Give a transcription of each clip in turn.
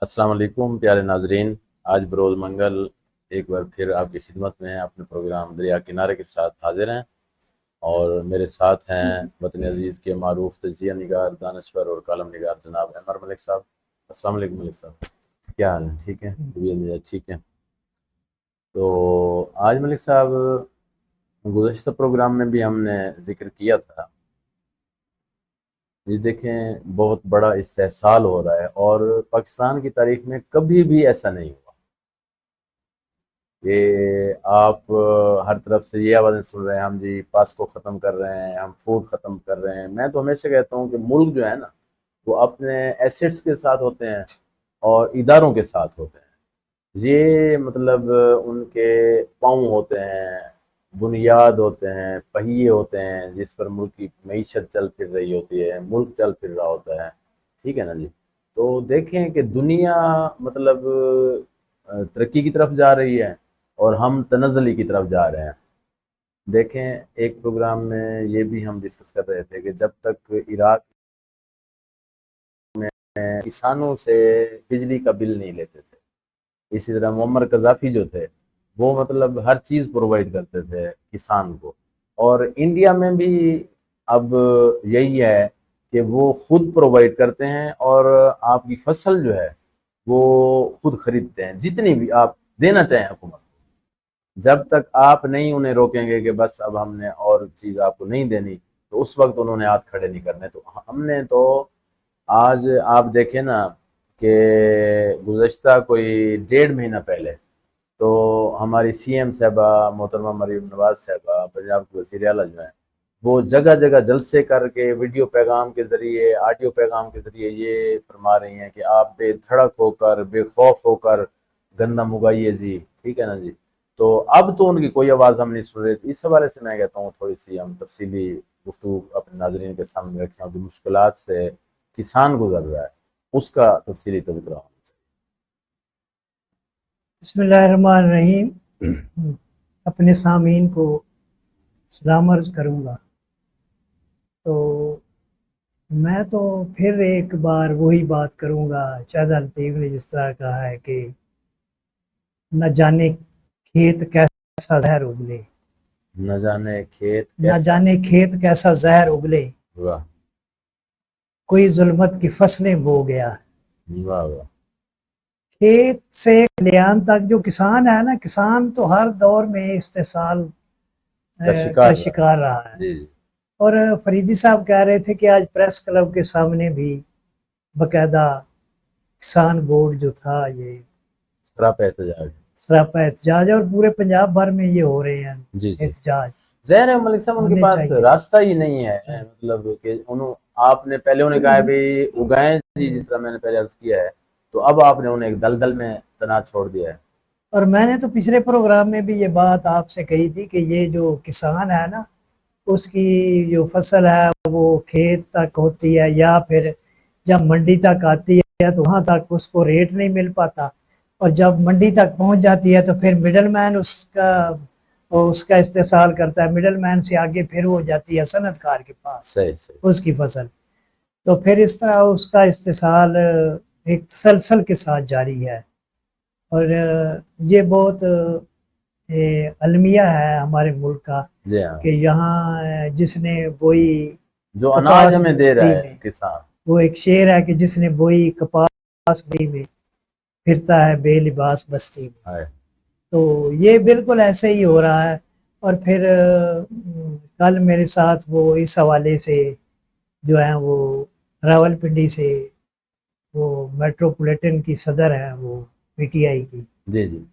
السلام علیکم پیارے ناظرین، آج بروز منگل ایک بار پھر آپ کی خدمت میں اپنے پروگرام دریا کنارے کے ساتھ حاضر ہیں، اور میرے ساتھ ہیں وطن عزیز کے معروف تجزیہ نگار، دانشور اور کالم نگار جناب عمر ملک صاحب۔ السلام علیکم ملک صاحب، کیا حال ہے؟ ٹھیک ہے؟ ٹھیک ہے۔ تو آج ملک صاحب گزشتہ پروگرام میں بھی ہم نے ذکر کیا تھا، یہ دیکھیں بہت بڑا استحصال ہو رہا ہے، اور پاکستان کی تاریخ میں کبھی بھی ایسا نہیں ہوا کہ آپ ہر طرف سے یہ آوازیں سن رہے ہیں، ہم جی پاس کو ختم کر رہے ہیں، ہم فوڈ ختم کر رہے ہیں۔ میں تو ہمیشہ کہتا ہوں کہ ملک جو ہے نا وہ اپنے ایسٹس کے ساتھ ہوتے ہیں اور اداروں کے ساتھ ہوتے ہیں، یہ مطلب ان کے پاؤں ہوتے ہیں، بنیاد ہوتے ہیں، پہیے ہوتے ہیں جس پر ملک کی معیشت چل پھر رہی ہوتی ہے، ملک چل پھر رہا ہوتا ہے، ٹھیک ہے نا جی۔ تو دیکھیں کہ دنیا مطلب ترقی کی طرف جا رہی ہے اور ہم تنزلی کی طرف جا رہے ہیں۔ دیکھیں ایک پروگرام میں یہ بھی ہم ڈسکس کر رہے تھے کہ جب تک عراق میں کسانوں سے بجلی کا بل نہیں لیتے تھے، اسی طرح معمر قذافی جو تھے وہ مطلب ہر چیز پرووائڈ کرتے تھے کسان کو، اور انڈیا میں بھی اب یہی ہے کہ وہ خود پرووائڈ کرتے ہیں اور آپ کی فصل جو ہے وہ خود خریدتے ہیں جتنی بھی آپ دینا چاہیں حکومت کو۔ جب تک آپ نہیں انہیں روکیں گے کہ بس اب ہم نے اور چیز آپ کو نہیں دینی، تو اس وقت انہوں نے ہاتھ کھڑے نہیں کرنے۔ تو ہم نے تو آج آپ دیکھیں نا کہ گزشتہ کوئی 1.5 مہینہ پہلے تو ہماری سی ایم صاحبہ محترمہ مریم نواز صاحبہ پنجاب کے وزیر اعلیٰ جو ہیں، وہ جگہ جگہ جلسے کر کے ویڈیو پیغام کے ذریعے، آڈیو پیغام کے ذریعے یہ فرما رہی ہیں کہ آپ بے دھڑک ہو کر، بے خوف ہو کر گندم اگائیے جی، ٹھیک ہے نا جی۔ تو اب تو ان کی کوئی آواز ہم نہیں سن رہے تھے۔ اس حوالے سے میں کہتا ہوں تھوڑی سی ہم تفصیلی گفتگو اپنے ناظرین کے سامنے رکھیں، اور جو مشکلات سے کسان گزر رہا ہے اس کا تفصیلی تذکرہ ہونا چاہیے۔ بسم اللہ الرحمن الرحیم۔ اپنے سامعین کو سلام عرض کروں گا۔ تو میں تو پھر ایک بار وہی بات کروں گا، شاہدہ لطیف نے جس طرح کہا ہے کہ نہ جانے کھیت کیسا زہر اگلے، نہ جانے کھیت نہ جانے کھیت کیسا زہر اگلے، واہ کوئی ظلمت کی فصلیں بو گیا۔ واہ واہ۔ کھیت سے کھلیان تک جو کسان ہے نا، کسان تو ہر دور میں استحصال کا شکار رہا ہے۔ جی جی۔ اور فریدی صاحب کہہ رہے تھے کہ آج پریس کلب کے سامنے بھی باقاعدہ کسان بورڈ جو تھا یہ سراپا احتجاج، اور پورے پنجاب بھر میں یہ ہو رہے ہیں احتجاج۔ ظاہر ہے ملک صاحب ان کے پاس راستہ ہی نہیں ہے، مطلب کہ آپ نے پہلے انہیں کہا ہے بھی اگائیں جی، جس طرح میں نے پہلے عرض کیا ہے، تو اب آپ نے انہیں ایک دلدل میں تنا چھوڑ دیا ہے۔ اور میں نے تو پچھلے پروگرام میں بھی یہ بات آپ سے کہی تھی کہ یہ جو کسان ہے نا، اس کی جو فصل ہے وہ کھیت تک ہوتی ہے یا پھر جب منڈی تک آتی ہے تو وہاں تک اس کو ریٹ نہیں مل پاتا، اور جب منڈی تک پہنچ جاتی ہے تو پھر مڈل مین اس کا استحصال کرتا ہے، مڈل مین سے آگے پھر وہ جاتی ہے صنعت کار کے پاس اس کی فصل۔ تو پھر اس طرح اس کا استحصال ایک تسلسل کے ساتھ جاری ہے، اور یہ بہت المیہ ہے ہمارے ملک کا کہ یہاں جس نے بوئی جو اناج ہمیں دے رہا ہے کسان، وہ ایک شعر ہے کہ جس نے بوئی کپاس میں پھرتا ہے بے لباس بستی میں۔ تو یہ بالکل ایسے ہی ہو رہا ہے۔ اور پھر کل میرے ساتھ وہ اس حوالے سے جو ہیں وہ راول پنڈی سے وہ میٹروپولیٹن کی صدر ہیں، وہ پی ٹی آئی کی، جی جی،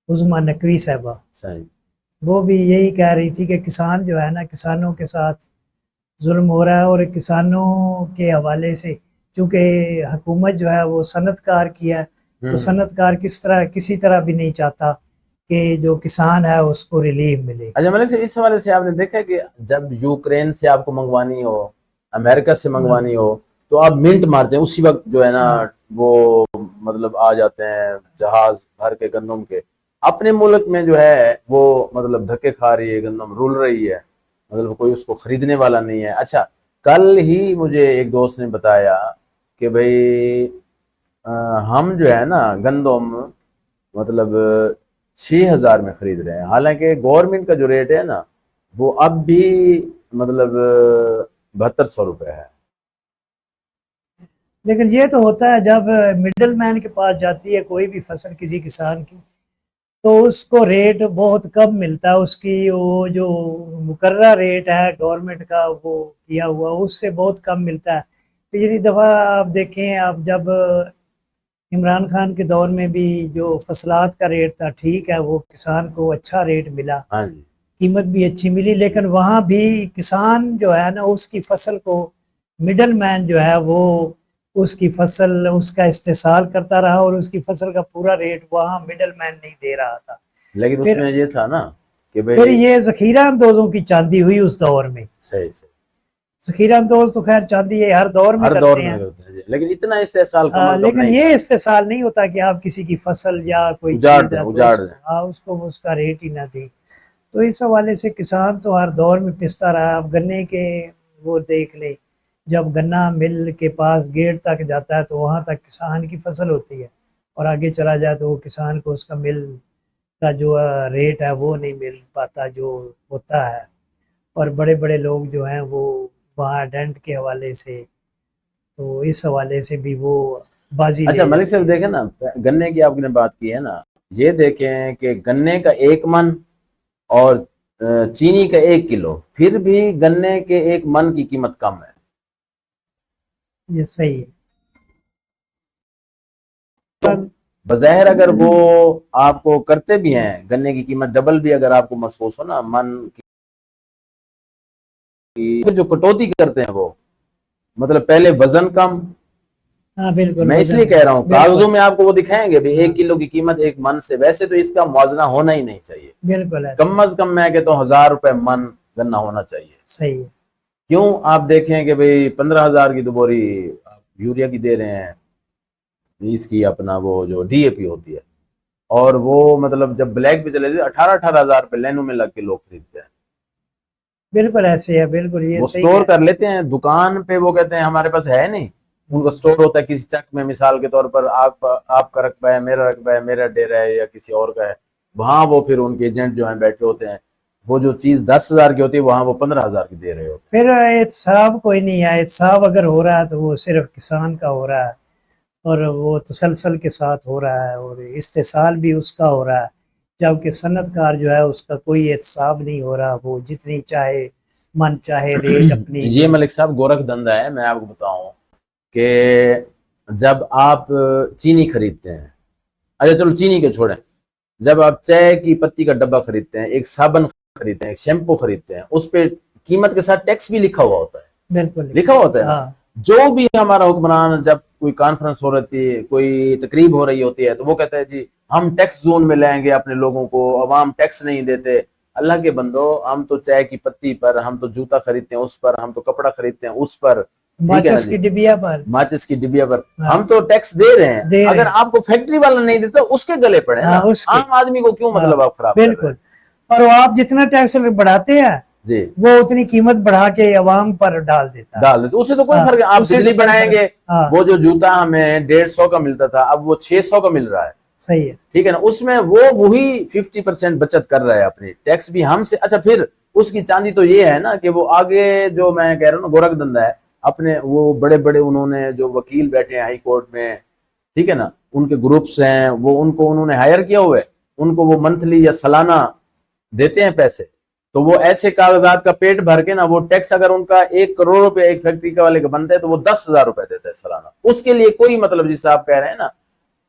عظمیٰ نقوی صاحبہ، وہ بھی یہی کہہ رہی تھی کہ کسان جو ہے نا، کسانوں کے ساتھ ظلم ہو رہا ہے، اور کسانوں کے حوالے سے چونکہ حکومت جو ہے وہ صنعت کار کی ہے، تو صنعت کار کسی طرح بھی نہیں چاہتا کہ جو کسان ہے اس کو ریلیف ملے۔ اچھا ملک سے اس حوالے سے آپ نے دیکھا کہ جب یوکرین سے آپ کو منگوانی ہو، امریکہ سے منگوانی ہو، تو آپ منٹ مارتے ہیں، اسی وقت جو ہے نا وہ مطلب آ جاتے ہیں جہاز بھر کے گندم کے۔ اپنے ملک میں جو ہے وہ مطلب دھکے کھا رہی ہے، گندم رول رہی ہے، مطلب کوئی اس کو خریدنے والا نہیں ہے۔ اچھا کل ہی مجھے ایک دوست نے بتایا کہ بھئی ہم جو ہے نا گندم مطلب 6,000 میں خرید رہے ہیں، حالانکہ گورنمنٹ کا جو ریٹ ہے نا وہ اب بھی مطلب 7200 روپے ہے۔ لیکن یہ تو ہوتا ہے جب مڈل مین کے پاس جاتی ہے کوئی بھی فصل کسی کسان کی، تو اس کو ریٹ بہت کم ملتا ہے، اس کی وہ جو مقررہ ریٹ ہے گورنمنٹ کا وہ کیا ہوا اس سے بہت کم ملتا ہے۔ پچھلی دفعہ آپ دیکھیں، اب جب عمران خان کے دور میں بھی جو فصلات کا ریٹ تھا ٹھیک ہے، وہ کسان کو اچھا ریٹ ملا، ہاں جی، قیمت بھی اچھی ملی، لیکن وہاں بھی کسان جو ہے نا اس کی فصل کو مڈل مین جو ہے وہ اس کی فصل اس کا استحصال کرتا رہا، اور اس کی فصل کا پورا ریٹ وہاں مڈل مین نہیں دے رہا تھا۔ لیکن اس پھر میں یہ تھا نا کہ پھر بھئی یہ ذخیرہ اندوزوں کی چاندی ہوئی اس دور میں۔ صحیح صحیح ذخیرہ اندوز تو خیر چاندی یہ ہر دور میں ہر دور کرتے میں ہیں، کرتے ہیں جی، لیکن اتنا استحصال کم از کم لیکن نہیں یہ استحصال نہیں ہوتا کہ آپ کسی کی فصل یا کوئی اجاڑ چیز دیں ہے تو اجاڑ دیں۔ اس کو اس کا ریٹ ہی نہ دیں۔ تو اس حوالے سے کسان تو ہر دور میں پستا رہا۔ اب گنے کے وہ دیکھ لیں، جب گنا مل کے پاس گیٹ تک جاتا ہے تو وہاں تک کسان کی فصل ہوتی ہے، اور آگے چلا جائے تو وہ کسان کو اس کا مل کا جو ریٹ ہے وہ نہیں مل پاتا جو ہوتا ہے، اور بڑے بڑے لوگ جو ہیں وہ وہاں ڈنٹ کے حوالے سے، تو اس حوالے سے بھی وہ بازی اچھا لے ملک جاتے صاحب ہیں۔ دیکھیں نا، گنے کی آپ نے بات کی ہے نا، یہ دیکھیں کہ گنے کا 1 من اور چینی کا 1 کلو، پھر بھی گنے کے 1 من کی قیمت کم ہے۔ یہ صحیح ہے۔ بظاہر اگر وہ آپ کو کرتے بھی ہیں گنے کی قیمت ڈبل بھی اگر آپ کو محسوس ہو نا من کی، جو کٹوتی کرتے ہیں وہ مطلب پہلے وزن کم، ہاں بالکل، میں اس لیے کہہ رہا ہوں بالکل کاغذوں میں آپ کو وہ دکھائیں گے بھی 1 کلو کی قیمت 1 من سے، ویسے تو اس کا موازنہ ہونا ہی نہیں چاہیے، بالکل ایسے کم از کم میں کہتا ہوں 1000 روپے من گنا ہونا چاہیے۔ صحیح ہے۔ کیوں آپ دیکھیں کہ بھئی 15,000 کی تو بوری یوریا کی دے رہے ہیں، اس کی اپنا وہ جو ڈی اے پی ہوتی ہے، اور وہ مطلب جب بلیک پہ چلے جائے 18,000 روپے لینوں میں لگ کے لوگ خریدتے ہیں، بالکل ایسے ہے، بالکل یہ وہ صحیح سٹور ہے۔ کر لیتے ہیں دکان پہ، وہ کہتے ہیں ہمارے پاس ہے نہیں، ان کا سٹور ہوتا ہے کسی چک میں، مثال کے طور پر آپ کا رقبہ ہے، میرا رقبہ ہے، میرا ڈیرا ہے یا کسی اور کا ہے، وہاں وہ پھر ان کے ایجنٹ جو ہیں بیٹھے ہوتے ہیں، وہ جو چیز 10,000 کی ہوتی ہے وہاں وہ 15,000 کی دے رہے ہوتے پھر احتساب کوئی نہیں ہے، احتساب اگر ہو رہا ہے تو وہ صرف کسان کا ہو رہا ہے، اور وہ تسلسل کے ساتھ ہو رہا ہے، اور استحصال بھی اس کا ہو رہا ہے، جبکہ صنعت کار جو ہے اس کا کوئی احتساب نہیں ہو رہا، وہ جتنی چاہے من چاہے ریٹ اپنی ہیں۔ یہ ملک صاحب گورکھ دھندا ہے، میں آپ کو بتاؤں کہ جب آپ چینی خریدتے ہیں، اچھا چلو چینی کو چھوڑیں، جب آپ چائے کی پتی کا ڈبہ خریدتے ہیں، ایک صابن خریدتے ہیں، ایک شیمپو خریدتے ہیں، اس پہ قیمت کے ساتھ ٹیکس بھی لکھا ہوا ہوتا ہے، بالکل لکھا ہوتا ہے نا۔ ہاں جو بھی ہمارا حکمران جب کوئی کانفرنس ہو رہی ہے، کوئی تقریب ہو رہی ہوتی ہے، تو وہ کہتا ہے جی ہم ٹیکس زون میں لائیں گے اپنے لوگوں کو، عوام ٹیکس نہیں دیتے۔ اللہ کے بندو، ہم تو چائے کی پتی پر، ہم تو جوتا خریدتے ہیں اس پر، ہم تو کپڑا خریدتے ہیں اس پر، ٹھیک ہے نا ماچس کی جی، ڈبیا پر ماچس کی ڈبیا پر ہاں ہم تو ٹیکس دے رہے ہیں۔ دے رہے اگر ہیں، آپ کو فیکٹری والا نہیں دیتا اس کے گلے پڑے ہاں نا، اس کے، عام آدمی کو کیوں ہاں مطلب آپ خراب کر رہے بالکل، ہیں اور وہ آپ جتنا ٹیکس بڑھاتے ہیں جی، وہ اتنی قیمت بڑھا کے عوام پر ڈال دیتا ہے۔ ڈال دیتے، اس سے تو کوئی ہاں فرق نہیں۔ آپ اسے تو بجلی کوئی بڑھائیں فرق، گے، ہاں وہ جو جوتا ہمیں 150 کا ملتا تھا اب وہ 600 کا مل رہا ہے، صحیح ہے۔ ٹھیک ہے نا، اس میں وہ وہی 50% بچت کر رہا ہے اپنی، ٹیکس بھی ہم سے۔ اچھا پھر اس کی چاندی تو یہ ہے نا کہ وہ آگے جو میں کہہ رہا ہوں نا گورکھ دھندا ہے، اپنے وہ بڑے بڑے انہوں نے جو وکیل بیٹھے ہیں ہائی کورٹ میں، ٹھیک ہے نا، ان کے گروپس ہیں، وہ ان کو انہوں نے ہائر کیا ہوئے، ان کو وہ منتھلی یا سالانہ دیتے ہیں پیسے، تو وہ ایسے کاغذات کا پیٹ بھر کے نا، وہ ٹیکس اگر ان کا 1 کروڑ روپے ایک فیکٹری کا والے کا بنتا ہے تو وہ 10,000 روپے دیتا ہے سالانہ۔ اس کے لیے کوئی مطلب جس سے آپ کہہ رہے ہیں نا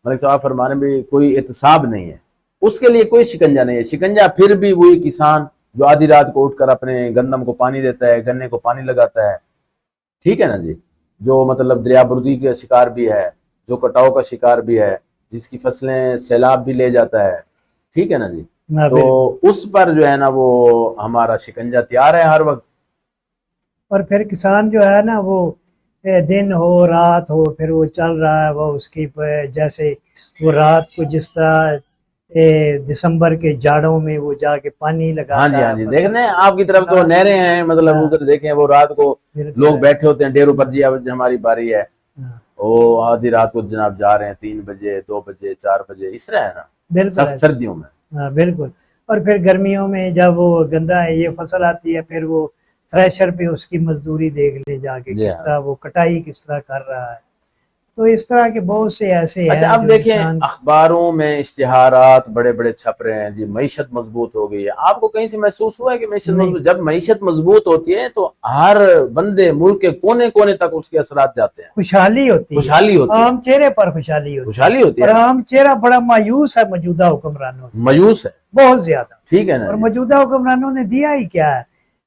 ملک صاحب فرمانے میں کوئی احتساب نہیں ہے، اس کے لیے کوئی شکنجہ نہیں ہے۔ شکنجہ پھر بھی وہی کسان جو آدھی رات کو اٹھ کر اپنے گندم کو پانی دیتا ہے، گنے کو پانی لگاتا ہے، ٹھیک ہے نا جی، جو مطلب دریا بردی کا شکار بھی ہے، جو کٹاؤ کا شکار بھی ہے، جس کی فصلیں سیلاب بھی لے جاتا ہے، ٹھیک ہے نا جی، ہاں تو بالکل، اس پر جو ہے نا وہ ہمارا شکنجہ تیار ہے ہر وقت۔ اور پھر کسان جو ہے نا وہ دن ہو رات ہو پھر وہ چل رہا ہے، وہ اس کی جیسے وہ رات کو جس طرح دسمبر کے جاڑوں میں وہ جا کے پانی ہاں لگاتا جی ہاں ہے جی، فصل دیکھنے کو، آپ کی طرف تو فصلات، نہریں ہیں، مطلب ہاں ادھر دیکھیں وہ رات کو بالکل لوگ ہے، بیٹھے ہوتے ہیں ڈیروں پر، ہاں جی اب ہماری باری ہے، ہاں وہ آدھی رات کو جناب جا رہے ہیں 3 بجے 2 بجے 4 بجے اس طرح ہے نا بالکل سخت ایسے۔ سردیوں میں. ہاں بالکل. اور پھر گرمیوں میں جب وہ گندا ہے یہ فصل آتی ہے پھر وہ تھریشر پہ اس کی مزدوری دیکھ لے جا کے جی کس ہاں. طرح وہ کٹائی کس طرح کر رہا ہے. تو اس طرح کے بہت سے ایسے اچھا ہیں اب جو دیکھیں انسان اخباروں میں اشتہارات بڑے بڑے چھپ رہے ہیں جی معیشت مضبوط ہو گئی ہے. آپ کو کہیں سے محسوس ہوا ہے کہ معیشت نہیں مضبوط؟ جب معیشت مضبوط ہوتی ہے تو ہر بندے ملک کے کونے کونے تک اس کے اثرات جاتے ہیں. خوشحالی ہوتی ہے، خوشحالی ہوتی ہے. عام چہرے پر خوشحالی ہوتی ہے. خوشحالی ہوتی اور ہے. عام چہرہ بڑا مایوس ہے موجودہ حکمرانوں سے، مایوس ہے. بہت زیادہ. ٹھیک ہے نا اور جی. موجودہ حکمرانوں نے دیا ہی کیا ہے؟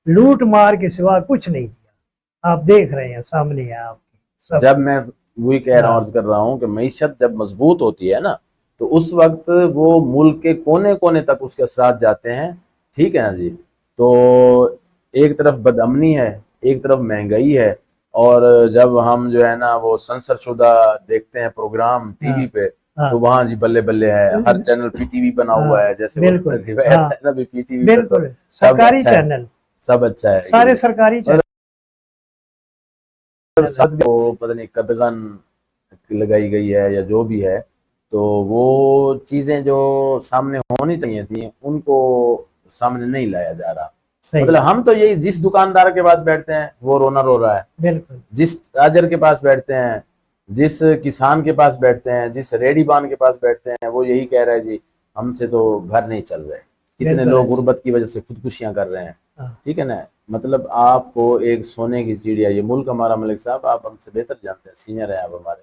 لوٹ مار کے سوا کچھ نہیں دیا. آپ دیکھ رہے ہیں سامنے ہے آپ کے سب جب کچھ. میں وہی کہہ رہا ہوں عرض کر رہا ہوں کہ معیشت جب مضبوط ہوتی ہے نا تو اس وقت وہ ملک کے کونے کونے تک اس کے اثرات جاتے ہیں. ٹھیک ہے نا جی. تو ایک طرف بد امنی ہے، ایک طرف مہنگائی ہے، اور جب ہم جو ہے نا وہ سنسر شدہ دیکھتے ہیں پروگرام ٹی ہاں وی پہ ہاں تو وہاں جی بلے بلے ہے. ہر چینل پی ٹی وی بنا ہوا ہے جیسے وہ بالکل. روایت ہاں ہے نا بھی پی ٹی وی پہ تو بالکل سب سرکاری اچھا ہے، چینل، سب اچھا ہے. سارے سرکاری چینل سب کو پتہ نہیں قدغن لگائی گئی ہے یا جو بھی ہے. تو وہ چیزیں جو سامنے ہونی چاہیے تھیں ان کو سامنے نہیں لایا جا رہا. صحیح. مطلب ہم تو یہی جس دکاندار کے پاس بیٹھتے ہیں وہ رونا رو رہا ہے، بالکل جس تاجر کے پاس بیٹھتے ہیں، جس کسان کے پاس بیٹھتے ہیں، جس ریڈی بان کے پاس بیٹھتے ہیں وہ یہی کہہ رہا ہے جی ہم سے تو گھر نہیں چل رہے. کتنے بالکل لوگ ایسے. غربت کی وجہ سے خودکشیاں کر رہے ہیں. ہاں ٹھیک ہے نا. مطلب آپ کو ایک سونے کی چڑیا، یہ ملک ہمارا ملک صاحب آپ ہم سے بہتر جانتے ہیں، سینئر ہیں آپ ہمارے.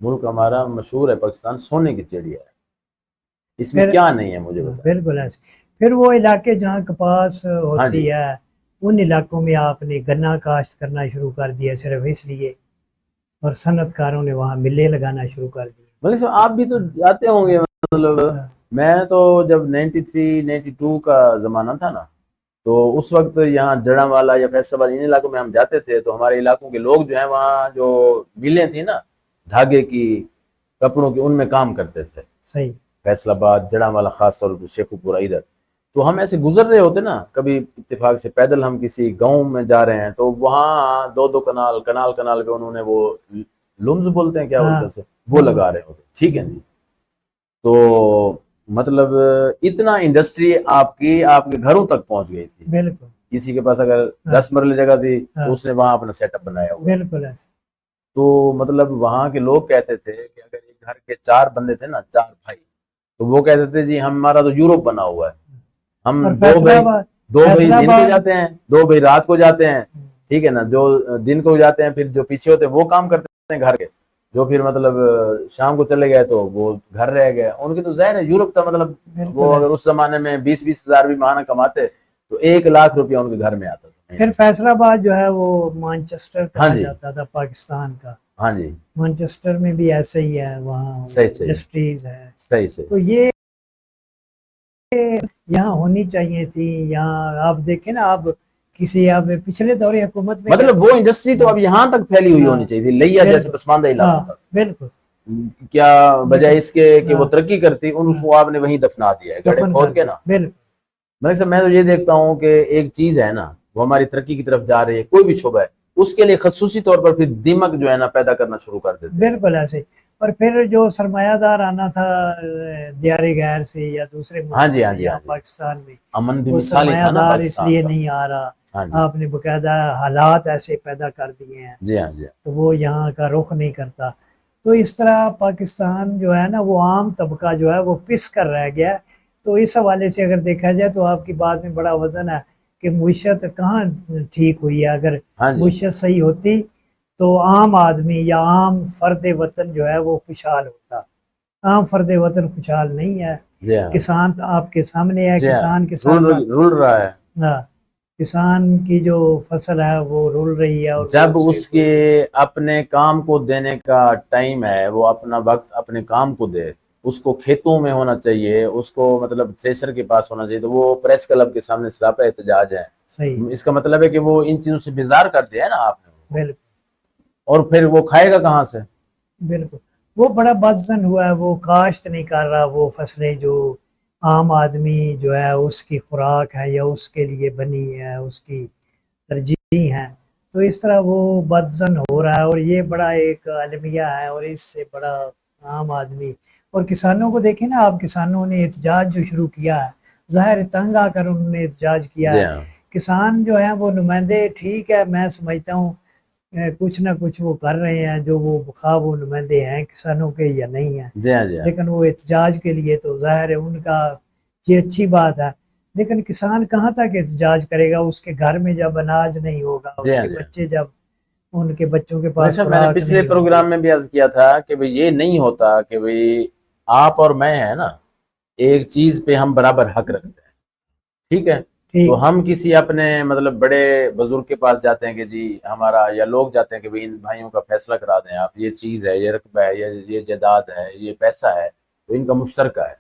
ملک ہمارا مشہور ہے پاکستان سونے کی چڑیا ہے. اس میں پھر کیا نہیں ہے مجھے بتائیں. بالکل ایسے. پھر وہ علاقے جہاں کپاس ہاں جی. ہوتی ہے ان علاقوں میں آپ نے گنا کاشت کرنا شروع کر دیا صرف اس لیے، اور صنعت کاروں نے وہاں ملیں لگانا شروع کر دی. ملک صاحب آپ بھی تو جاتے ہوں گے. مطلب میں تو جب 93 92 کا زمانہ تھا نا تو اس وقت یہاں جڑاں والا یا فیصل آباد ان علاقوں میں ہم جاتے تھے تو ہمارے علاقوں کے لوگ جو ہیں وہاں جو ملیں تھیں نا دھاگے کی کپڑوں کی ان میں کام کرتے تھے. صحیح. فیصل آباد جڑاں والا خاص طور پر شیخو پورہ ادھر. تو ہم ایسے گزر رہے ہوتے نا کبھی اتفاق سے پیدل ہم کسی گاؤں میں جا رہے ہیں تو وہاں 2 کنال پہ انہوں نے وہ لمز بولتے ہیں کیا ہاں اردو سے وہ لگا رہے ہوتے. ٹھیک ہے جی. تو مطلب اتنا انڈسٹری آپ کے گھروں تک پہنچ گئی تھی. بالکل. کسی کے پاس اگر 10 مرلے جگہ تھی تو اس نے وہاں اپنا سیٹ اپ بنایا ہوا. بالکل ایسے. تو مطلب وہاں کے لوگ کہتے تھے کہ اگر ایک گھر کے 4 بندے تھے نا 4 بھائی تو وہ کہتے تھے جی ہمارا تو یوروپ بنا ہوا ہے. ہم اور 2 فیصلہ بھائی آباد 2 بھائی فیصلہ دن کو آباد جاتے ہیں 2 بھائی رات کو جاتے ہیں. ٹھیک ہے نا. جو دن کو جاتے ہیں پھر جو پیچھے ہوتے ہیں وہ کام کرتے ہیں گھر کے، جو پھر مطلب شام کو چلے گئے تو وہ گھر رہ گئے. ان کی تو ظاہر ہے یورپ تھا. مطلب بالکل وہ اگر ایسے. اس زمانے میں 20 ہزار بھی ماہانہ کماتے تو 1 لاکھ روپیہ ان کے گھر میں آتا تھا. پھر فیصل آباد جو ہے وہ مانچسٹر ہاں کہا جی. جاتا تھا پاکستان کا. ہاں جی. مانچسٹر میں بھی ایسے ہی ہے، وہاں صحیح انڈسٹریز ہے. صحیح صحیح. تو یہ یہاں ہونی چاہیے تھی. یہاں آپ دیکھیں نا آپ کسی آپ پچھلے دور حکومت میں مطلب وہ انڈسٹری تو اب یہاں تک پھیلی ہوئی ہونی چاہیے تھی لیا جیسے پسماندہ علاقوں تک. بالکل. کیا بجائے اس کے کہ وہ ہاں ترقی کرتی ان کو آپ نے وہیں دفنا دیا ہے گڑھے دفن کر کھود کے دی. نا. بالکل. میں تو یہ دیکھتا ہوں کہ ایک چیز ہے نا وہ ہماری ترقی کی طرف جا رہی ہے کوئی بھی شعبہ ہے اس کے لیے خصوصی طور پر پھر دیمک جو ہے نا پیدا کرنا شروع کر دیتے ہیں. بالکل ایسے. اور پھر جو سرمایہ دار آنا تھا دیار غیر سے یا دوسرے ہاں ملکوں جی. ہاں سے جی. یہاں ہاں جی. پاکستان میں امن بھی وہ مثالی سرمایہ تھا نا دار اس پاکستان لیے کا. نہیں آ رہا. ہاں جی. آپ نے باقاعدہ حالات ایسے پیدا کر دیے ہیں جی. ہاں جی. تو وہ یہاں کا رخ نہیں کرتا. تو اس طرح پاکستان جو ہے نا وہ عام طبقہ جو ہے وہ پس کر رہ گیا. تو اس حوالے سے اگر دیکھا جائے تو آپ کی بات میں بڑا وزن ہے کہ معیشت کہاں ٹھیک ہوئی ہے. اگر ہاں جی. معیشت صحیح ہوتی تو عام آدمی یا عام فرد وطن جو ہے وہ خوشحال ہوتا. عام فرد وطن خوشحال نہیں ہے. جی. ہاں. کسان آپ کے سامنے ہے. جی. ہاں. کسان کے ساتھ رول رہا ہے. کسان کی جو فصل ہے وہ رول رہی ہے اور وہ جب اس کے اپنے کام کو دینے کا ٹائم ہے وہ اپنا وقت اپنے کام کو دے. اس کو کھیتوں میں ہونا چاہیے، اس کو مطلب تھریشر کے پاس ہونا چاہیے. تو وہ پریس کلب کے سامنے سراپا احتجاج ہے. صحیح. اس کا مطلب ہے کہ وہ ان چیزوں سے بیزار کر دیا ہے نا آپ نے. بالکل. اور پھر وہ کھائے گا کہاں سے؟ بالکل. وہ بڑا بدظن ہوا ہے. وہ کاشت نہیں کر رہا وہ فصلیں جو عام آدمی جو ہے اس کی خوراک ہے یا اس کے لیے بنی ہے اس کی ترجیح ہیں. تو اس طرح وہ بدزن ہو رہا ہے، اور یہ بڑا ایک المیہ ہے، اور اس سے بڑا عام آدمی اور کسانوں کو دیکھیں نا آپ، کسانوں نے احتجاج جو شروع کیا ہے، ظاہر تنگ آ کر انہوں نے احتجاج کیا جی ہے۔ ہاں کسان جو ہیں وہ نمائندے، ٹھیک ہے میں سمجھتا ہوں کچھ نہ کچھ وہ کر رہے ہیں، جو وہ خواہ وہ نمائندے ہیں کسانوں کے یا نہیں ہیں، جی ہاں جی ہاں لیکن وہ احتجاج کے لیے تو ظاہر ہے ان کا یہ اچھی بات ہے، لیکن کسان کہاں تک احتجاج کرے گا؟ اس کے گھر میں جب اناج نہیں ہوگا، جی اس ہاں کے جی ہاں۔ بچے جب ان کے بچوں کے بھائی پاس صاحب میں نے خوراک پچھلے نہیں ہوگی۔ پروگرام میں بھی عرض کیا تھا کہ بھئی یہ نہیں ہوتا کہ بھئی آپ اور میں ہیں نا ایک چیز پہ ہم برابر حق رکھتے ہیں، ٹھیک ہے؟ ٹھیک، تو ہم کسی اپنے مطلب بڑے بزرگ کے پاس جاتے ہیں کہ جی ہمارا، یا لوگ جاتے ہیں کہ بھئی ان بھائیوں کا فیصلہ کرا دیں آپ، یہ چیز ہے، یہ رقبہ ہے، یہ جائیداد ہے، یہ پیسہ ہے، تو ان کا مشترکہ ہے،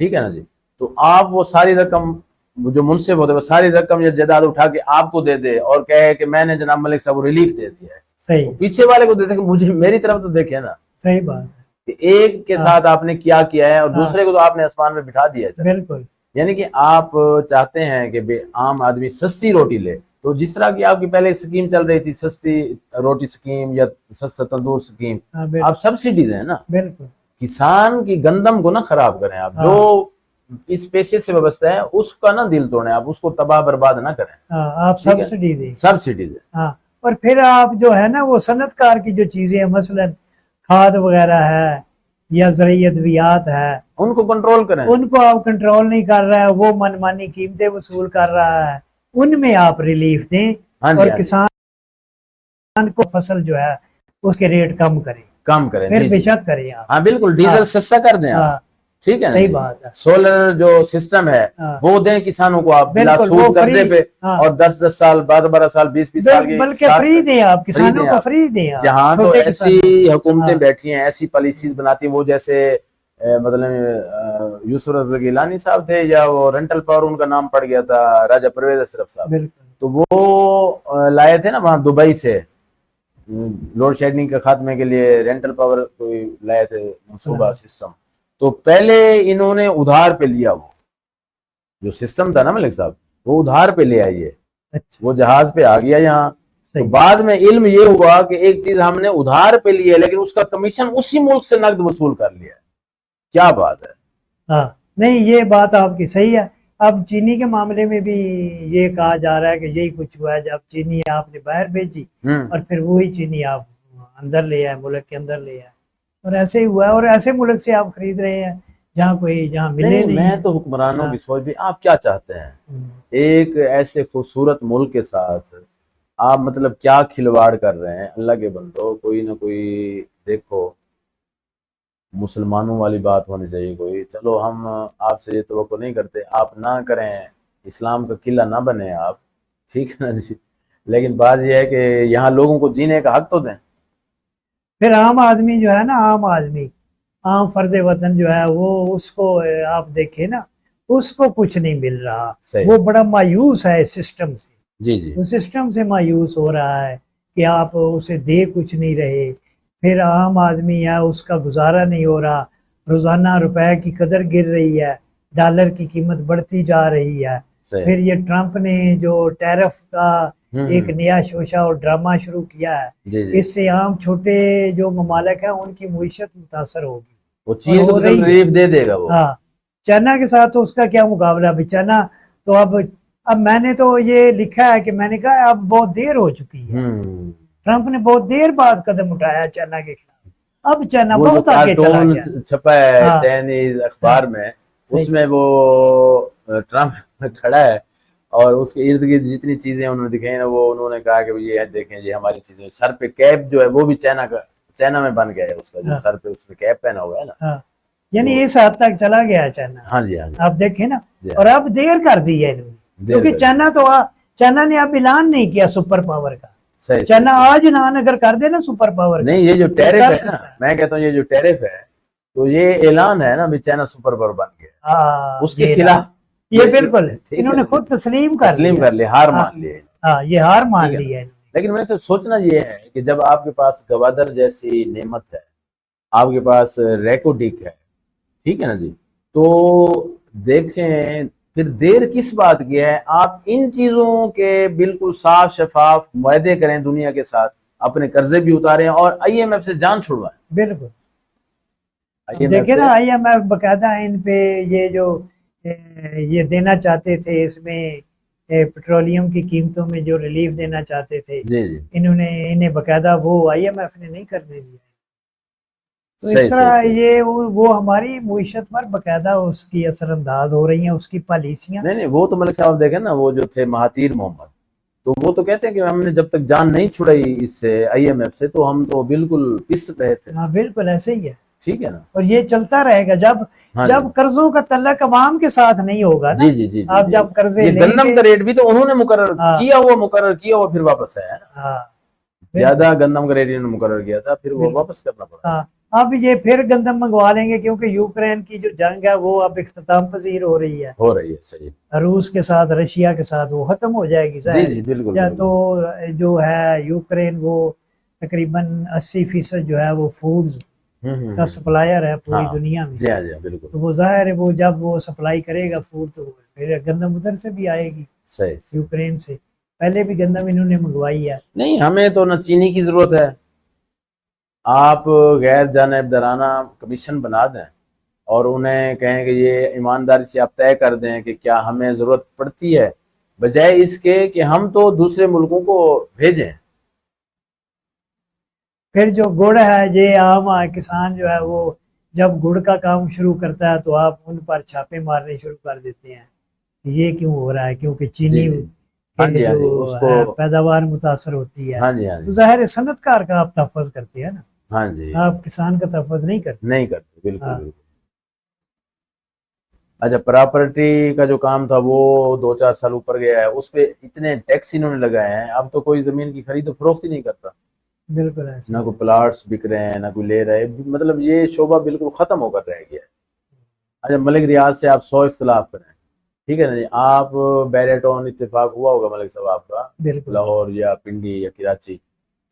ٹھیک ہے نا جی؟ تو آپ وہ ساری رقم، جو منصف ہوتے ہیں وہ ساری رقم یا جائیداد اٹھا کے آپ کو دے دے اور کہے کہ میں نے جناب ملک صاحب کو ریلیف دے دیا ہے، صحیح وہ پیچھے والے کو دیتے کہ مجھے میری طرف تو دیکھے نا صحیح بات ہے، کہ ایک کے ہاں ساتھ آپ نے کیا کیا ہے اور ہاں دوسرے کو تو آپ نے آسمان میں بٹھا دیا ہے۔ بالکل، یعنی کہ آپ چاہتے ہیں کہ عام آدمی سستی روٹی لے، تو جس طرح کی آپ کی پہلے سکیم چل رہی تھی، سستی روٹی سکیم یا سستا تندور سکیم، ہاں آپ سبسڈی دیں نا، بالکل، کسان کی گندم کو نہ خراب کریں آپ، جو ہاں اس پیشے سے وابستہ ہے اس کا نہ دل توڑیں آپ، اس کو تباہ برباد نہ کریں، ہاں آپ ٹھیک ہے؟ سبسڈی دیں، سبسڈی دیں، ہاں، اور پھر آپ جو ہے نا وہ صنعت کار کی جو چیزیں ہیں، مثلا کھاد وغیرہ ہے یا زرعی ادویات ہے، ان کو کنٹرول کریں۔ ان کو آپ کنٹرول نہیں کر رہا ہے، وہ من مانی قیمتیں وصول کر رہا ہے، ان میں آپ ریلیف دیں، ہاں اور جی ہاں جی، کسان کو فصل جو ہے اس کے ریٹ کم کریں، کام کریں، پھر جی بے جی، شک کریں آپ، ہاں بالکل، ہاں ڈیزل سستا کر دیں آپ، ہاں ٹھیک ہے نا صحیح جی؟ بات ہے، سولر جو سسٹم ہے ہاں وہ دیں کسانوں کو آپ بلا بالکل، وہ سود قرضے فری، پہ، ہاں اور 10-10 سال 12-12 سال 20-20 سال کے بلکہ ساتھ فری دیں آپ، فری کسانوں دیں کو آپ۔ فری دیں آپ، جہاں تو چھوٹے ایسی کسانوں کو، حکومتیں ہاں بیٹھی ہیں، ایسی پالیسیز بناتی ہیں، وہ جیسے مطلب یوسف رضا گیلانی صاحب تھے، یا وہ رینٹل پاور ان کا نام پڑ گیا تھا، راجہ پرویز اشرف صاحب، بالکل، تو وہ لائے تھے نا وہاں دبئی سے لوڈ شیڈنگ کے خاتمے کے لیے رینٹل پاور کوئی لائے تھے منصوبہ سسٹم، تو پہلے انہوں نے ادھار پہ لیا، وہ جو سسٹم تھا نا ملک صاحب وہ ادھار پہ لے آئیے، اچھا وہ جہاز پہ آ گیا یہاں، تو صحیح، بعد میں علم یہ ہوا کہ ایک چیز ہم نے ادھار پہ لی ہے لیکن اس کا کمیشن اسی ملک سے نقد وصول کر لیا ہے، کیا بات ہے؟ ہاں نہیں یہ بات آپ کی صحیح ہے۔ اب چینی کے معاملے میں بھی یہ کہا جا رہا ہے کہ یہی کچھ ہوا ہے، جب چینی آپ نے باہر بھیجی ہوں اور پھر وہی چینی آپ اندر لے آئے، ملک کے اندر لے آئے، اور ایسے ہی ہوا ہے، اور ایسے ملک سے آپ خرید رہے ہیں جہاں ملے نہیں، نہیں میں ہیں، تو حکمرانوں ہاں کی سوچ بھی، آپ کیا چاہتے ہیں ہوں، ایک ایسے خوبصورت ملک کے ساتھ؟ آپ مطلب کیا کھلواڑ کر رہے ہیں؟ اللہ کے بندو، کوئی نہ کوئی دیکھو مسلمانوں والی بات ہونی چاہیے کوئی، چلو ہم آپ سے یہ توقع نہیں کرتے، آپ نہ کریں، اسلام کا قلعہ نہ بنے آپ، ٹھیک ہے نا جی، لیکن بات یہ ہے کہ یہاں لوگوں کو جینے کا حق تو دیں۔ پھر عام آدمی جو ہے نا، عام آدمی، عام فرد وطن جو ہے وہ، اس کو آپ دیکھیں نا، اس کو کچھ نہیں مل رہا، صحیح، وہ بڑا مایوس ہے اس سسٹم سے، جی جی، وہ سسٹم سے مایوس ہو رہا ہے کہ آپ اسے دے کچھ نہیں رہے، پھر عام آدمی ہے اس کا گزارا نہیں ہو رہا، روزانہ روپے کی قدر گر رہی ہے، ڈالر کی قیمت بڑھتی جا رہی ہے، صحیح، پھر یہ ٹرمپ نے جو ٹیرف کا ایک نیا شوشہ اور ڈرامہ شروع کیا ہے، جی جی، اس سے عام چھوٹے جو ممالک ہیں ان کی معیشت متاثر ہوگی وہ اور چین کو ہو تو رہی ہے، ریلیف دے دے گا وہ، ہاں چائنا کے ساتھ تو اس کا کیا مقابلہ ہے؟ چائنا تو اب میں نے تو یہ لکھا ہے کہ میں نے کہا اب بہت دیر ہو چکی ہے، ہوں، ٹرمپ نے بہت دیر بعد قدم اٹھایا چائنا کے خلاف، اب چائنا وہ جو بہت آگے چلا کارٹون گیا، چھپا ہے ہاں چائنیز ہاں اخبار میں، اس صحیح، میں وہ ٹرمپ کھڑا ہے اور اس کے ارد گرد جتنی چیزیں انہوں نے دکھائی نا، وہ انہوں نے کہا کہ یہ دیکھیں یہ ہماری چیزیں، سر پہ کیپ جو ہے وہ بھی چائنا میں بن گیا ہے، اس کا جو ہاں سر پہ اس نے کیپ پہنا ہوا ہے نا، ہاں یعنی تو اس حد تک چلا گیا ہے چائنا، ہاں جی ہاں جی، آپ دیکھیں نا، جی اور ہاں، اب دیر کر دی ہے انہوں نے، دیر کیونکہ کر چائنا نے اب اعلان نہیں کیا سپر پاور کا، صحیح صحیح چائنا صحیح، آج اعلان اگر کر دے نا سپر پاور کا نہیں یہ جو تو ٹیرف کر ہے نا، سکتا ہے، میں کہتا ہوں یہ جو ٹیرف ہے تو یہ اعلان ہے نا بھی چائنا سپر پاور بن گیا، ہاں اس کے یہ خلاف یہ بالکل ٹھیک انہوں ہے نے نا جی، خود تسلیم تسلیم کر لیا، ہار ہاں مان لیا، ہاں یہ ہار ٹھیک مان ہے نا، لی ہے، لیکن میں سے سوچنا یہ ہے کہ جب آپ کے پاس گوادر جیسی نعمت ہے، آپ کے پاس ریکو ڈک ہے، ٹھیک ہے نا جی، تو دیکھیں پھر دیر کس بات کی ہے؟ آپ ان چیزوں کے بالکل صاف شفاف معاہدے کریں دنیا کے ساتھ، اپنے قرضے بھی اتاریں اور آئی ایم ایف سے جان چھڑوائیں. بالکل. آئی ایم ایف دیکھیں سے نا آئی ایم ایف باقاعدہ ان پہ یہ جو یہ دینا چاہتے تھے، اس میں پیٹرولیم کی قیمتوں میں جو ریلیف دینا چاہتے تھے، جی جی انہیں باقاعدہ وہ آئی ایم ایف نے نہیں کرنے دیا. تو صحیح اس طرح صحیح. یہ وہ ہماری معیشت پر باقاعدہ اس کی اثر انداز ہو رہی ہیں، اس کی پالیسیاں. نہیں وہ تو ملک صاحب دیکھیں نا، وہ جو تھے مہاتیر محمد، تو وہ تو کہتے ہیں کہ ہم نے جب تک جان نہیں چھڑائی اس سے آئی ایم ایف سے تو ہم تو بالکل پس رہے تھے. ہاں بالکل ایسے ہی ہے. ٹھیک ہے نا. اور یہ چلتا رہے گا جب قرضوں کا تعلق عوام کے ساتھ نہیں ہوگا نا. جی جی جی آپ جب قرضے یہ لیں گندم گے، کا ریٹ بھی تو انہوں نے مقرر کیا ہوا پھر واپس آیا نا. ہاں زیادہ گندم کا ریٹ انہوں نے مقرر کیا تھا، پھر وہ واپس کرنا پڑا. ہاں اب یہ پھر گندم منگوا لیں گے کیونکہ یوکرین کی جو جنگ ہے وہ اب اختتام پذیر ہو رہی ہے. صحیح. روس کے ساتھ، رشیا کے ساتھ وہ ختم ہو جائے گی. جی جی بالکل. تو جو ہے یوکرین وہ تقریباً 80% جو ہے وہ فوڈز کا سپلائر ہے پوری دنیا میں. جی ہاں جی بالکل. تو وہ ظاہر ہے وہ جب وہ سپلائی کرے گا فوڈ تو پھر گندم ادھر سے بھی آئے گی. صحیح. یوکرین سے پہلے بھی گندم انہوں نے منگوائی ہے. نہیں ہمیں تو نہ چینی کی ضرورت ہے. آپ غیر جانبدارانہ کمیشن بنا دیں اور انہیں کہیں کہ یہ ایمانداری سے آپ طے کر دیں کہ کیا ہمیں ضرورت پڑتی ہے، بجائے اس کے کہ ہم تو دوسرے ملکوں کو بھیجیں. پھر جو گڑ ہے یہ عام کسان جو ہے وہ جب گڑ کا کام شروع کرتا ہے تو آپ ان پر چھاپے مارنے شروع کر دیتے ہیں. یہ کیوں ہو رہا ہے؟ کیونکہ چینی کے جو ہے پیداوار متاثر ہوتی ہے. تو ظاہر صنعت کار کا آپ تحفظ کرتے ہیں نا. ہاں جی. آپ کسان کا تحفظ نہیں کرتے. بالکل بالکل. اچھا پراپرٹی کا جو کام تھا وہ 2-4 سال اوپر گیا ہے، اس پہ اتنے ٹیکس انہوں نے لگائے ہیں، اب تو کوئی زمین کی خرید و فروخت ہی نہیں کرتا. بالکل ایسا نہ کوئی پلاٹس بک رہے ہیں، نہ کوئی لے رہے، مطلب یہ شعبہ بالکل ختم ہو کر رہ گیا ہے. اچھا ملک ریاض سے آپ 100 اختلاف کریں، ٹھیک ہے نا جی. آپ بیریٹون اتفاق ہوا ہوگا ملک صاحب آپ کا، لاہور یا پنڈی یا کراچی،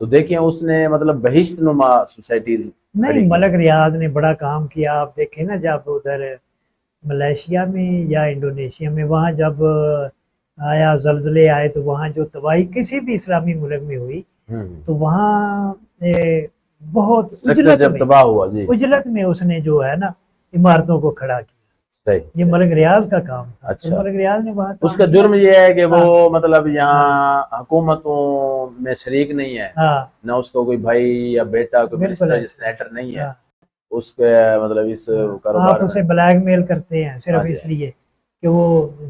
تو دیکھیں اس نے مطلب بہشت نما سوسائٹیز. نہیں ملک ریاض نے بڑا کام کیا. آپ دیکھیں نا جب ادھر ملیشیا میں یا انڈونیشیا میں وہاں جب آیا زلزلے آئے تو وہاں جو تباہی کسی بھی اسلامی ملک میں ہوئی تو وہاں بہت اجلت میں اس نے جو ہے نا عمارتوں کو کھڑا کیا. یہ ملک ریاض کا کام تھا. ملک ریاض نے وہاں اس کا جرم یہ ہے کہ وہ مطلب یہاں حکومتوں میں شریک نہیں ہے، نہ اس کو کوئی بھائی یا بیٹا کوئی سینیٹر نہیں ہے اس کے مطلب اس کاروبار. آپ اسے بلیک میل کرتے ہیں صرف اس لیے کہ وہ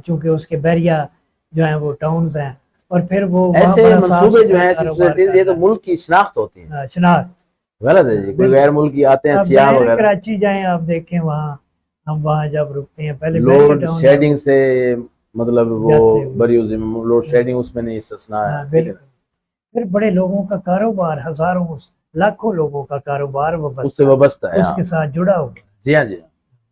چونکہ اس کے بیریا جو ہیں وہ ٹاؤنز ہیں اور پھر وہ ایسے منصوبے جو ہیں یہ تو ملک کی شناخت ہوتی ہے. شناخت غلط ہے جی. کوئی غیر ملکی آتے ہیں سیاح وغیرہ. کراچی جائیں آپ دیکھیں وہاں ہم وہاں جب رکتے ہیں پہلے لوڈ شیڈنگ سے مطلب وہ بری لوڈ شیڈنگ اس میں نہیں استثنا ہے. پھر بڑے لوگوں کا کاروبار، ہزاروں لاکھوں لوگوں کا کاروبار اس سے وابستہ ہے، اس کے ساتھ جڑا ہوا. جی ہاں جی.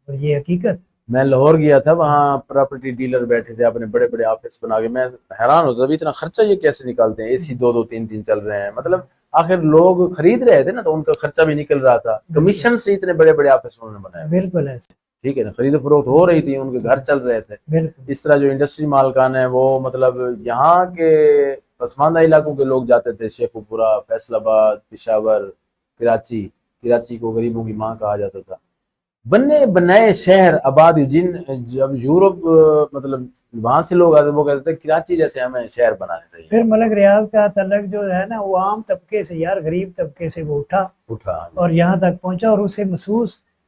اور یہ حقیقت. میں لاہور گیا تھا، وہاں پراپرٹی ڈیلر بیٹھے تھے اپنے بڑے بڑے آفس بنا کے. میں حیران ہوتا ابھی اتنا خرچہ یہ کیسے نکالتے ہیں. اے سی 2-3 چل رہے ہیں. مطلب آخر لوگ خرید رہے تھے نا تو ان کا خرچہ بھی نکل رہا تھا. کمیشن سے اتنے بڑے بڑے آفس انہوں نے بنائے. بالکل ایسے. ٹھیک ہے نا. خرید و فروخت ہو رہی تھی، ان کے گھر چل رہے تھے. اس طرح جو انڈسٹری مالکان ہیں وہ مطلب یہاں کے پسماندہ علاقوں کے لوگ جاتے تھے، شیخو پورہ، فیصل آباد، پشاور، کراچی کو غریبوں کی ماں کہا جاتا تھا. بنے بنائے شہر آباد جب یورپ مطلب وہاں سے لوگ آتے وہ کہتے تھے کراچی جیسے ہمیں شہر بنانے چاہیے. پھر ملک ریاض کا تعلق جو ہے نا وہ عام طبقے سے، یار غریب طبقے سے وہ اٹھا اور یہاں تک پہنچا اور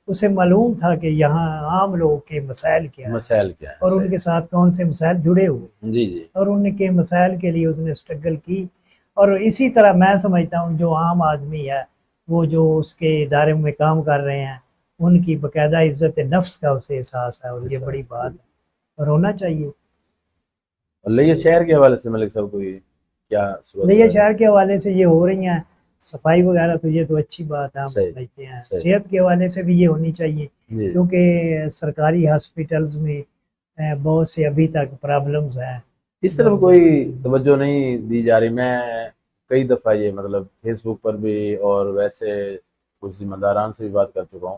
اسے معلوم تھا کہ یہاں عام لوگوں کے مسائل کیا ہے اور ان کے ساتھ کون سے مسائل جڑے ہوئے. جی جی. اور ان کے مسائل کے لیے اس نے سٹرگل کی. اور اسی طرح میں سمجھتا ہوں جو عام آدمی ہے وہ جو اس کے ادارے میں کام کر رہے ہیں ان کی باقاعدہ عزت نفس کا اسے احساس ہے اور یہ بڑی بات ہے اور ہونا چاہیے. لیہ شہر کے حوالے سے ملک صاحب کوئی کیا صورت؟ لیہ شہر کے حوالے سے یہ ہو رہی ہیں صفائی وغیرہ تو یہ تو اچھی بات ہے، ہم سمجھتے ہیں. صحت کے حوالے سے بھی یہ ہونی چاہیے کیونکہ سرکاری ہاسپٹلز میں بہت سے ابھی تک پرابلمز ہیں. اس طرف کوئی توجہ نہیں دی جا رہی. میں کئی دفعہ یہ مطلب فیس بک پر بھی اور ویسے کچھ ذمہ داران سے بھی بات کر چکا ہوں.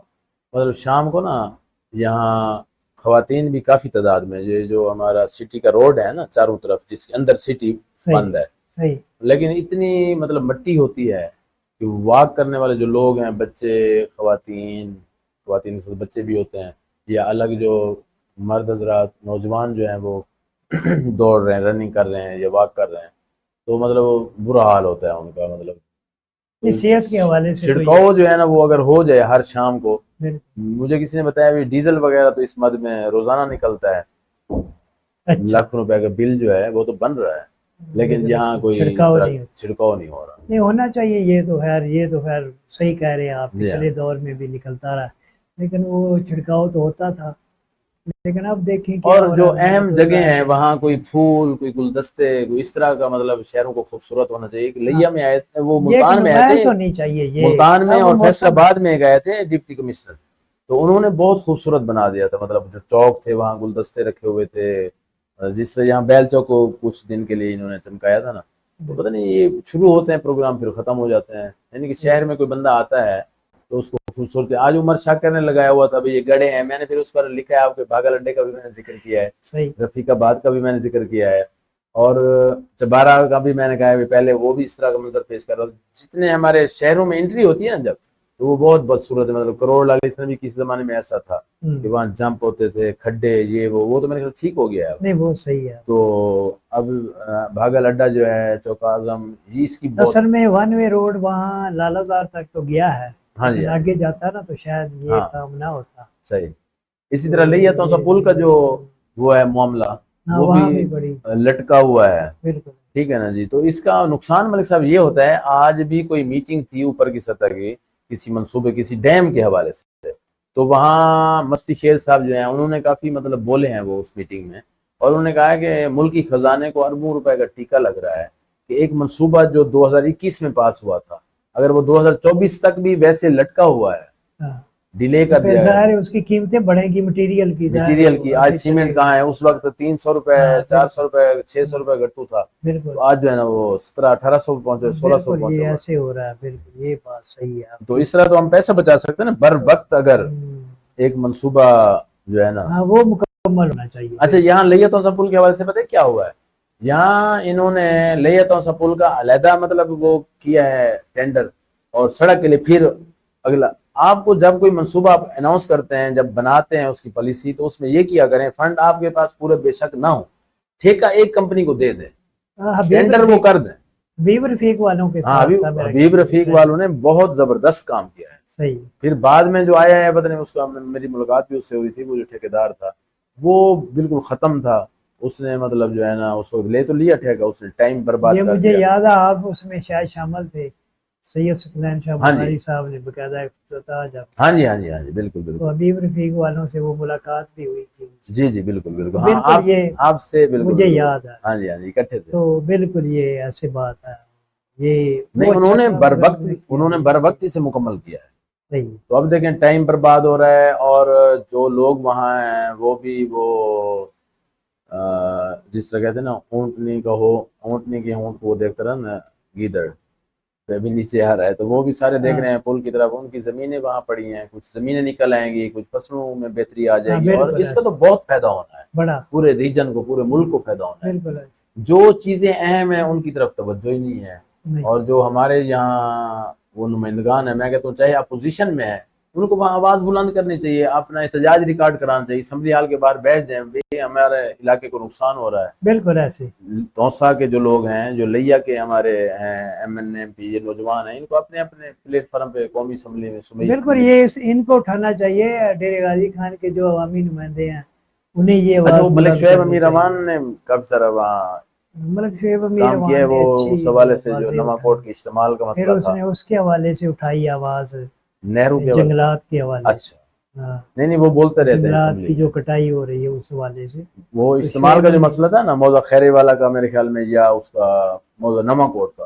مطلب شام کو نا یہاں خواتین بھی کافی تعداد میں، یہ جو ہمارا سٹی کا روڈ ہے نا چاروں طرف، جس کے اندر سٹی بند ہے، صحیح لیکن اتنی مطلب مٹی ہوتی ہے کہ واک کرنے والے جو لوگ ہیں، بچے، خواتین کے ساتھ بچے بھی ہوتے ہیں، یا الگ جو مرد حضرات نوجوان جو ہیں وہ دوڑ رہے ہیں، رننگ کر رہے ہیں یا واک کر رہے ہیں، تو مطلب برا حال ہوتا ہے ان کا، مطلب یہ صحت کے حوالے سے تو چھڑکاؤ جو ہے نا وہ اگر ہو جائے ہر شام کو، بالکل مجھے کسی نے بتایا بھی ڈیزل وغیرہ تو اس مد میں روزانہ نکلتا ہے، اچھا لاکھ روپے کا بل جو ہے وہ تو بن رہا ہے، لیکن بالکل، یہاں اس کا کوئی اس چھڑکاؤ طرح نہیں ہوتا، چھڑکاؤ نہیں ہو رہا۔ نہیں ہونا چاہیے، یہ تو خیر صحیح کہہ رہے ہیں آپ، جی ہاں، پچھلے دور میں بھی نکلتا رہا، لیکن وہ چھڑکاؤ تو ہوتا تھا، لیکن اب دیکھیں کیا اور ہو جو رہا ہے، اہم محنت ہو جگہ رہا ہے ہیں کہ وہاں کوئی پھول، کوئی گلدستے، کوئی اس طرح کا مطلب شہروں کو خوبصورت ہونا چاہیے۔ کہ ہاں لیا میں آئے تھے، وہ یہ ایک ملتان میں آئے نمائش تھے، ہونی چاہیے، یہ ملتان میں اب اور فیصل موسم آباد میں گئے تھے ڈپٹی کمشنر، تو انہوں نے بہت خوبصورت بنا دیا تھا، مطلب جو چوک تھے وہاں گلدستے رکھے ہوئے تھے، جس سے یہاں بیل چوک کو کچھ دن کے لیے انہوں نے چمکایا تھا نا، تو پتہ نہیں یہ شروع ہوتے ہیں پروگرام پھر ختم ہو جاتے ہیں، یعنی کہ شہر میں کوئی بندہ آتا ہے تو اس کو خوبصورتی۔ آج عمر شاکر نے لگایا ہوا تھا بھی یہ گڑھے ہیں، میں نے پھر اس پر لکھا ہے، آپ کے بھاگل اڈے کا بھی میں نے ذکر کیا ہے، صحیح رفیق آباد کا بھی میں نے ذکر کیا ہے، اور چبارہ کا بھی میں نے کہا ہے پہلے وہ بھی اس طرح کا منظر پیش کر رہا ہوں۔ جتنے ہمارے شہروں میں انٹری ہوتی ہے نا جب، تو وہ بہت بدصورت ہے، مطلب کروڑ لال اس میں بھی کسی زمانے میں ایسا تھا کہ وہاں جمپ ہوتے تھے، کھڈے، یہ وہ تو میرے خیال ٹھیک ہو گیا ہے اب۔ نہیں وہ صحیح ہے، تو اب بھاگل اڈا جو ہے، چوک اعظم، یہ اس کی بہت، اصل میں ون وے روڈ وہاں لالا زار تک تو گیا ہے، ہاں جی لیکن ہاں جی، آگے جاتا نا تو شاید یہ ہاں کام نہ ہوتا، صحیح۔ اسی تو طرح لیاتوں سا پل کا جو وہ ہے معاملہ، ہاں وہ بھی وہاں بڑی لٹکا ہوا ہے، بالکل ٹھیک ہے نا جی۔ تو اس کا نقصان ملک صاحب یہ ہوتا ہے، آج بھی کوئی میٹنگ تھی اوپر کی سطح کی، کسی منصوبے، کسی ڈیم کے حوالے سے، تو وہاں مستی شیر صاحب جو ہیں انہوں نے کافی مطلب بولے ہیں وہ اس میٹنگ میں، اور انہوں نے کہا ہے کہ ملکی خزانے کو اربوں روپے کا ٹیکہ لگ رہا ہے کہ ایک منصوبہ جو 2021 میں پاس ہوا تھا، اگر وہ 2024 تک بھی ویسے لٹکا ہوا ہے، ہاں، ڈیلے تو کر پھر دیا ہے، ظاہر ہے اس کی قیمتیں بڑھیں گی، مٹیریل کی، ظاہر ہے مٹیریل وہ کی، آج آگے چلے سیمنٹ گا، کہاں ہے، اس وقت 300 روپے، ہاں 400 بالکل، روپے، 600 روپے گٹو تھا، بالکل تو آج جو ہے نا وہ 1700-1800 پہنچے، 1600 بالکل پہنچے یہ ہوا۔ ایسے ہو رہا ہے، بالکل یہ بات صحیح ہے آپ تو کی، اس طرح تو ہم پیسہ بچا سکتے ہیں نا بر تو وقت، اگر ایک منصوبہ جو ہے نا۔ ہاں وہ مکمل ہونا چاہیے، اچھا، یہاں لیاتوں سا پل کے حوالے سے پتہ ہے کیا ہوا ہے؟ یہاں انہوں نے لیاتوں سا پل کا علیحدہ مطلب وہ کیا ہے ٹینڈر، اور سڑک کے لیے پھر اگلا۔ آپ کو جب کوئی منصوبہ آپ اناؤنس کرتے ہیں، جب بناتے ہیں اس کی پالیسی، تو اس میں یہ کیا کریں، فنڈ آپ کے پاس پورے بے شک نہ ہو، ٹھیکہ ایک کمپنی کو دے دیں، ٹینڈر وہ کر دیں۔ حبیب رفیق والوں کے ہاں، پاس تھا میرا حبیب خیال رفیق ہے، والوں نے بہت زبردست کام کیا ہے۔ صحیح پھر بعد میں جو آیا ہے، پتہ نہیں اس کا، میری ملاقات بھی اس سے ہوئی تھی، وہ جو ٹھیکیدار تھا وہ بالکل ختم تھا، اس نے مطلب جو ہے نا اس کو لے تو لیا ٹھیکہ، اس نے ٹائم برباد یہ کر مجھے دیا۔ یاد ہے، آپ اس میں شاید شامل تھے، سید سکلین شاہ ہاں جی، بخاری صاحب نے باقاعدہ افتتاح جب ہاں جی، کرایا، ہاں جی، ہاں جی، بالکل بالکل، تو حبیب رفیق والوں سے وہ ملاقات بھی ہوئی تھی ان سے، جی جی، بالکل تو بالکل، ہاں بالکل یہ آپ سے بالکل مجھے بالکل، یاد ہے، ہاں جی ہاں جی، اکٹھے تھے۔ تو بالکل یہ ایسی بات ہے، یہ نہیں، وہ انہوں اچھا نے کام بر وقت، انہوں نے کیا، انہوں نے یہ بر صحیح وقت اسے مکمل کیا ہے۔ صحیح تو اب دیکھیں ٹائم برباد ہو رہا ہے، اور جو لوگ وہاں ہیں وہ بھی وہ جس طرح کہتے ہیں نا، اونٹنی کا ہو، اونٹنی کی ہونٹ کو دیکھتا رہا نا گیدڑ، پہ بھی نیچے آ رہا ہے، تو وہ بھی سارے دیکھ ہاں رہے ہیں پل کی طرف، ان کی زمینیں وہاں پڑی ہیں، کچھ زمینیں نکل آئیں گی، کچھ فصلوں میں بہتری آ جائے ہاں گی، اور بالکل اس کا تو ایسے بہت فائدہ ہونا ہے، بڑا پورے ریجن کو، پورے ملک کو فائدہ ہونا ہے۔ بالکل ایسے جو چیزیں اہم ہیں ان کی طرف توجہ ہی نہیں ہے، نہیں، اور جو ہمارے یہاں وہ نمائندگان ہیں، میں کہتا ہوں چاہے اپوزیشن میں ہے، ان کو وہاں آواز بلند کرنی چاہیے، اپنا احتجاج ریکارڈ کرانا چاہیے، اسمبلی ہال کے باہر بیٹھ جائیں، بھئی ہمارے علاقے کو نقصان ہو رہا ہے۔ بالکل ایسے توسا کے جو لوگ ہیں، جو لیا کے ہمارے ہیں ایم این ایم پی، یہ نوجوان ہیں، ان کو اپنے اپنے پلیٹ فارم پہ قومی اسمبلی میں، صوبائی بالکل اسمبلی میں۔ یہ ان کو اٹھانا چاہیے، ڈیرے غازی خان کے جو عوامی نمائندے ہیں انہیں یہ اچھا، آواز وہ ملک بلند شعیب کرنی امیر چاہیے، رحمان نے کب سر وہاں ملک شعیب امیر کام کیا ہے، رحمان وہ نے اچھی اس حوالے وہ سے جو بازیں نواں اٹھائی، کوٹ کے استعمال کا پھر مسئلہ اس تھا، نے اس کے حوالے سے اٹھائی آواز نہرو کے حوالے سے؟ جنگلات کے حوالے سے، اچھا، ہاں نہیں نہیں، وہ بولتے رہتے ہیں جنگلات اسمبلی کی میں، جو کٹائی ہو رہی ہے اس حوالے سے، وہ تو استعمال شعیب کا جو امیر مسئلہ تھا نا موضوع خیرے والا کا، میرے خیال میں، یا اس کا موضوع نواں کوٹ کا،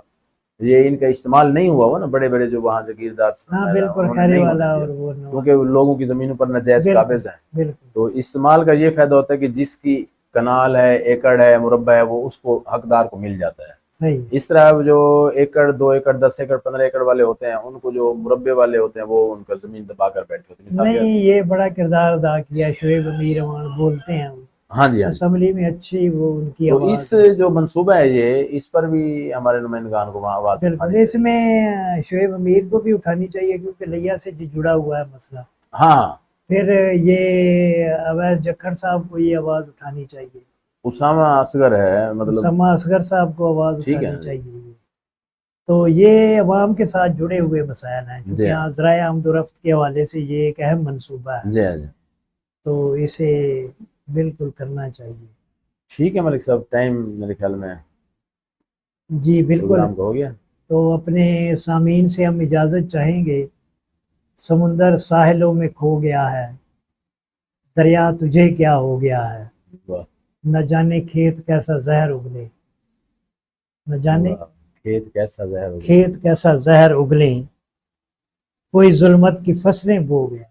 یہ ان کا استعمال نہیں ہوا نا، بڑے بڑے جو وہاں جاگیردار ہاں بالکل انہوں نے خیرے نہیں ہونے والا دیا، اور وہ کیونکہ لوگوں کی زمینوں پر ناجائز بالکل قابض ہیں۔ بالکل تو استعمال کا یہ فائدہ ہوتا ہے کہ جس کی کنال ہے، ایکڑ ہے، مربع ہے، وہ اس کو حقدار کو مل جاتا ہے۔ صحیح ہے۔ اس طرح جو ایکڑ 2 ایکڑ 10 ایکڑ 15 ایکڑ والے ہوتے ہیں ان کو جو مربے والے ہوتے ہیں وہ ان کا زمین دبا کر بیٹھے ہوتے ہیں مثال کے نہیں یہ بڑا کردار ادا کیا شعیب امیر امان بولتے ہیں وہ ہاں جی ہاں جی اسمبلی میں اچھی وہ ان کی تو آواز اس ہے۔ جو منصوبہ ہے یہ اس پر بھی ہمارے نمائندگان کو وہاں آواز بالکل اٹھانی اس چاہیے میں شعیب امیر کو بھی اٹھانی چاہیے کیونکہ لیا سے جو جڑا ہوا ہے مسئلہ۔ ہاں پھر یہ اویس جکھڑ صاحب کو یہ آواز اٹھانی چاہیے، اسامہ اصغر ہے مطلب اسامہ اصغر صاحب کو آواز ٹھیک ہے اٹھانی چاہیے۔ تو یہ عوام کے ساتھ جڑے ہوئے مسائل ہیں جی کیونکہ ہاں یہاں ذرائع آمد و رفت کے حوالے سے یہ ایک اہم منصوبہ ہے، جی ہاں جی تو اسے بالکل کرنا چاہیے۔ ٹھیک ہے ملک صاحب ٹائم میرے خیال میں جی بالکل، پروگرام کا ہو گیا تو اپنے سامعین سے ہم اجازت چاہیں گے۔ سمندر ساحلوں میں کھو گیا ہے، دریا تجھے کیا ہو گیا ہے، واہ نہ جانے کھیت کیسا زہر اگلے، نہ جانے واہ کھیت کیسا زہر ہو گیا کھیت کیسا زہر اگلے، کوئی ظلمت کی فصلیں بو گیا۔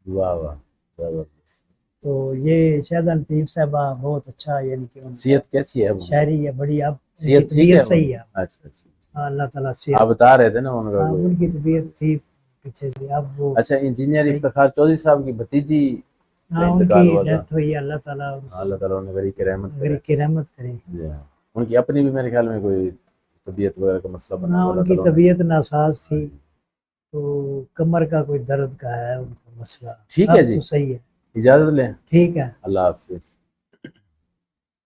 واہ واہ زبردست۔ تو یہ شاہد لطیف صاحبہ بہت اچھا یعنی کہ ان کا صحت کیسی ہے وہ؟ شاعری ہے بڑی، اب ان کی صحت ٹھیک طبیعت ہے صحیح ہے، اچھا اچھا ہاں، اللہ تعالیٰ سے آپ بتا رہے تھے نا ان کا کوئی ان کی طبیعت تھی پیچھے سے، اب وہ اچھا انجینئر صحیح، افتخار چودھری صاحب کی بھتیجی کا ہاں ان انتقال کی ہوا تھا ڈیتھ ہوئی ہے، اللہ تعالیٰ اللہ تعالیٰ نے غریق رحمت اگر کرے کی رحمت کرے۔ جی ہاں ان کی اپنی بھی میرے خیال میں کوئی طبیعت وغیرہ کا مسئلہ بنا ہاں ہوا ان اللہ کی تعالیٰ نے طبیعت ناساز تھی، تو کمر کا کوئی درد کا ہے ان کا مسئلہ، ٹھیک اب ہے جی تو صحیح ہے، اجازت لیں ٹھیک ہے۔ اللہ حافظ